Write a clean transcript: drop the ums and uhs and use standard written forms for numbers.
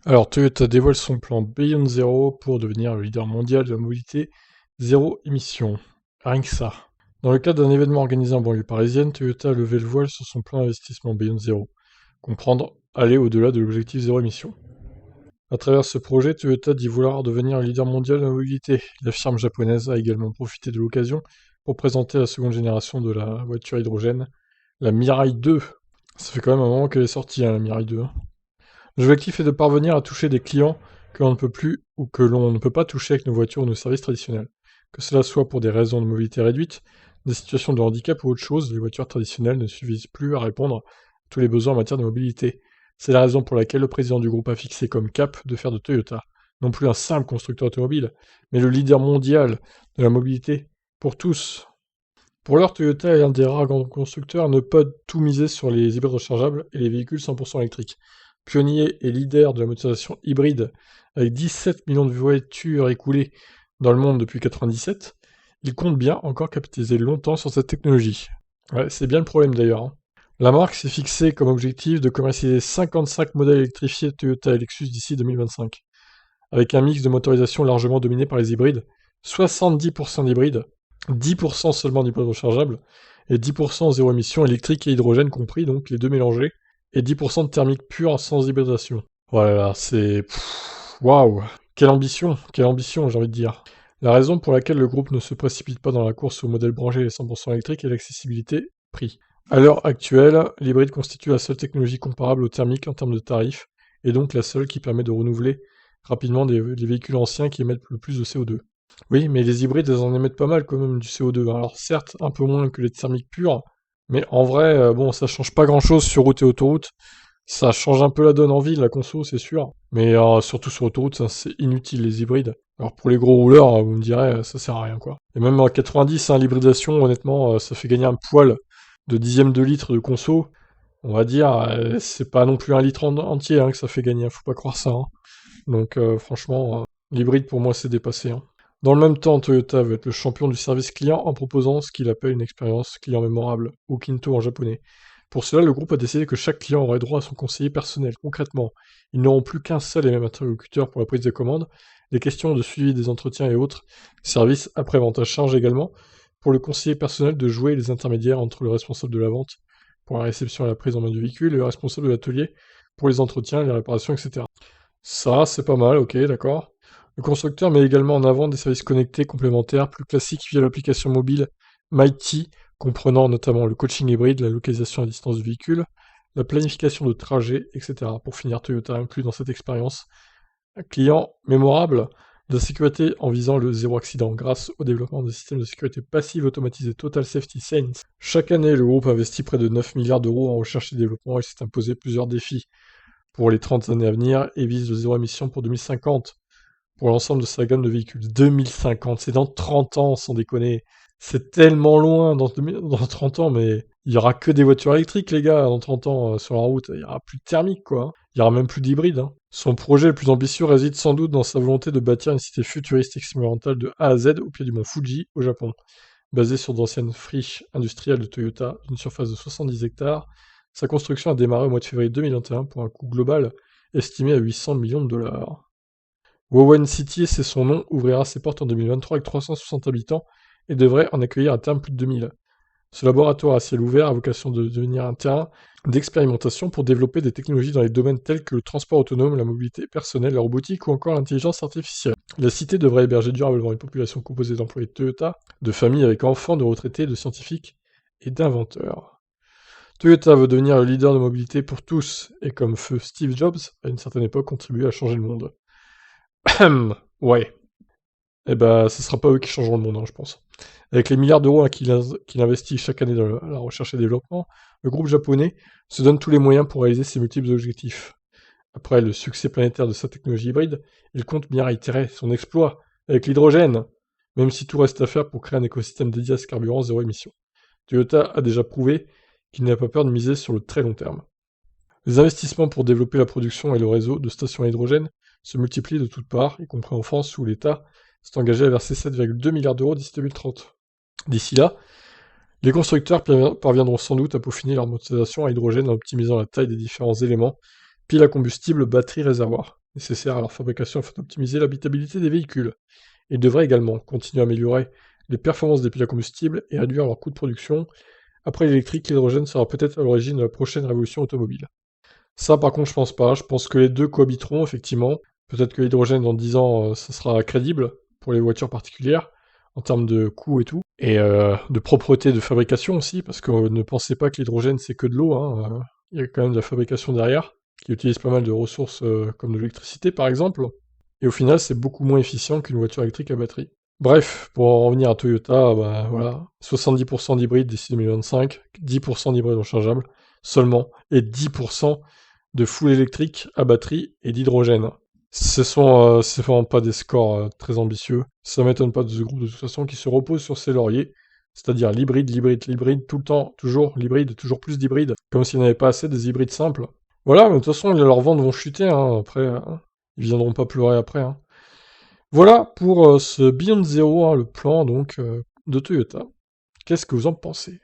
Alors, Toyota dévoile son plan Beyond Zero pour devenir le leader mondial de la mobilité zéro émission. Rien que ça. Dans le cadre d'un événement organisé en banlieue parisienne, Toyota a levé le voile sur son plan d'investissement Beyond Zero. Comprendre aller au-delà de l'objectif zéro émission. À travers ce projet, Toyota dit vouloir devenir le leader mondial de la mobilité. La firme japonaise a également profité de l'occasion pour présenter la seconde génération de la voiture hydrogène, la Mirai 2. Ça fait quand même un moment qu'elle est sortie, hein, la Mirai 2. L'objectif est de parvenir à toucher des clients que l'on ne peut plus ou que l'on ne peut pas toucher avec nos voitures ou nos services traditionnels. Que cela soit pour des raisons de mobilité réduite, des situations de handicap ou autre chose, les voitures traditionnelles ne suffisent plus à répondre à tous les besoins en matière de mobilité. C'est la raison pour laquelle le président du groupe a fixé comme cap de faire de Toyota non plus un simple constructeur automobile, mais le leader mondial de la mobilité pour tous. Pour l'heure, Toyota est un des rares grands constructeurs à ne pas tout miser sur les hybrides rechargeables et les véhicules 100% électriques. Pionnier et leader de la motorisation hybride, avec 17 millions de voitures écoulées dans le monde depuis 1997, il compte bien encore capitaliser longtemps sur cette technologie. Ouais, c'est bien le problème d'ailleurs, hein. La marque s'est fixée comme objectif de commercialiser 55 modèles électrifiés Toyota et Lexus d'ici 2025, avec un mix de motorisation largement dominé par les hybrides, 70% d'hybrides, 10% seulement d'hybrides rechargeables, et 10% zéro émission électrique et hydrogène compris, donc les deux mélangés, et 10% de thermique pure sans hybridation. Voilà, c'est... Waouh, quelle ambition, j'ai envie de dire. La raison pour laquelle le groupe ne se précipite pas dans la course au modèle branché et 100% électrique est l'accessibilité prix. À l'heure actuelle, l'hybride constitue la seule technologie comparable au thermique en termes de tarifs, et donc la seule qui permet de renouveler rapidement les véhicules anciens qui émettent le plus de CO2. Oui, mais les hybrides, elles en émettent pas mal quand même du CO2. Alors certes, un peu moins que les thermiques pures, mais en vrai, bon, ça change pas grand-chose sur route et autoroute. Ça change un peu la donne en ville, la conso, c'est sûr. Mais surtout sur autoroute, ça, c'est inutile, les hybrides. Alors pour les gros rouleurs, vous me direz, ça sert à rien, quoi. Et même en 90, hein, l'hybridation, honnêtement, ça fait gagner un poil de dixième de litre de conso. On va dire, c'est pas non plus un litre entier hein, que ça fait gagner, faut pas croire ça, hein. Donc franchement, l'hybride pour moi c'est dépassé, hein. Dans le même temps, Toyota veut être le champion du service client en proposant ce qu'il appelle une expérience client mémorable, ou Kinto en japonais. Pour cela, le groupe a décidé que chaque client aurait droit à son conseiller personnel. Concrètement, ils n'auront plus qu'un seul et même interlocuteur pour la prise de commande, les questions de suivi des entretiens et autres, services après-vente à charge également, pour le conseiller personnel de jouer les intermédiaires entre le responsable de la vente pour la réception et la prise en main du véhicule et le responsable de l'atelier pour les entretiens, les réparations, etc. Ça, c'est pas mal, ok, d'accord. Le constructeur met également en avant des services connectés complémentaires plus classiques via l'application mobile Mighty, comprenant notamment le coaching hybride, la localisation à distance du véhicule, la planification de trajet, etc. Pour finir, Toyota inclut dans cette expérience un client mémorable de la sécurité en visant le zéro accident grâce au développement de systèmes de sécurité passive automatisés Total Safety Sense. Chaque année, le groupe investit près de 9 milliards d'euros en recherche et développement et s'est imposé plusieurs défis pour les 30 années à venir et vise le zéro émission pour 2050 pour l'ensemble de sa gamme de véhicules. 2050, c'est dans 30 ans, sans déconner. C'est tellement loin dans 30 ans, mais il y aura que des voitures électriques, les gars, dans 30 ans sur la route. Il y aura plus de thermique, quoi, hein. Il y aura même plus d'hybride, hein. Son projet le plus ambitieux réside sans doute dans sa volonté de bâtir une cité futuriste expérimentale de A à Z au pied du mont Fuji, au Japon, basée sur d'anciennes friches industrielles de Toyota d'une surface de 70 hectares. Sa construction a démarré au mois de février 2021 pour un coût global estimé à 800 millions de dollars. Wowen City, c'est son nom, ouvrira ses portes en 2023 avec 360 habitants et devrait en accueillir à terme plus de 2000. Ce laboratoire à ciel ouvert a vocation de devenir un terrain d'expérimentation pour développer des technologies dans les domaines tels que le transport autonome, la mobilité personnelle, la robotique ou encore l'intelligence artificielle. La cité devrait héberger durablement une population composée d'employés de Toyota, de familles avec enfants, de retraités, de scientifiques et d'inventeurs. Toyota veut devenir le leader de mobilité pour tous, et comme feu Steve Jobs, à une certaine époque, contribuer à changer le monde. Ouais. Eh ben, ce sera pas eux qui changeront le monde, hein, je pense. Avec les milliards d'euros hein, qu'il investit chaque année dans la recherche et développement, le groupe japonais se donne tous les moyens pour réaliser ses multiples objectifs. Après le succès planétaire de sa technologie hybride, il compte bien réitérer son exploit avec l'hydrogène, même si tout reste à faire pour créer un écosystème dédié à ce carburant zéro émission. Toyota a déjà prouvé qu'il n'a pas peur de miser sur le très long terme. Les investissements pour développer la production et le réseau de stations à hydrogène se multiplient de toutes parts, y compris en France où l'État s'est engagé à verser 7,2 milliards d'euros d'ici 2030. D'ici là, les constructeurs parviendront sans doute à peaufiner leur motorisation à hydrogène en optimisant la taille des différents éléments, piles à combustible, batteries, réservoirs, nécessaires à leur fabrication afin d'optimiser l'habitabilité des véhicules. Ils devraient également continuer à améliorer les performances des piles à combustible et réduire leur coût de production. Après l'électrique, l'hydrogène sera peut-être à l'origine de la prochaine révolution automobile. Ça, par contre, je pense pas. Je pense que les deux cohabiteront, effectivement. Peut-être que l'hydrogène, dans 10 ans, ça sera crédible pour les voitures particulières, en termes de coût et tout, et de propreté de fabrication aussi, parce que ne pensez pas que l'hydrogène, c'est que de l'eau, hein. Il y a quand même de la fabrication derrière, qui utilise pas mal de ressources, comme de l'électricité, par exemple. Et au final, c'est beaucoup moins efficient qu'une voiture électrique à batterie. Bref, pour en revenir à Toyota, bah voilà, 70% d'hybrides d'ici 2025, 10% d'hybrides rechargeables seulement, et 10% de full électrique à batterie et d'hydrogène. C'est vraiment pas des scores très ambitieux. Ça m'étonne pas de ce groupe de toute façon qui se repose sur ses lauriers, c'est-à-dire l'hybride, l'hybride, l'hybride, tout le temps, toujours l'hybride, toujours plus d'hybrides, comme s'il n'y en avait pas assez des hybrides simples. Voilà, mais de toute façon, leurs ventes vont chuter, hein, après, ils viendront pas pleurer après, hein. Voilà pour ce Beyond Zero, hein, le plan donc de Toyota. Qu'est-ce que vous en pensez?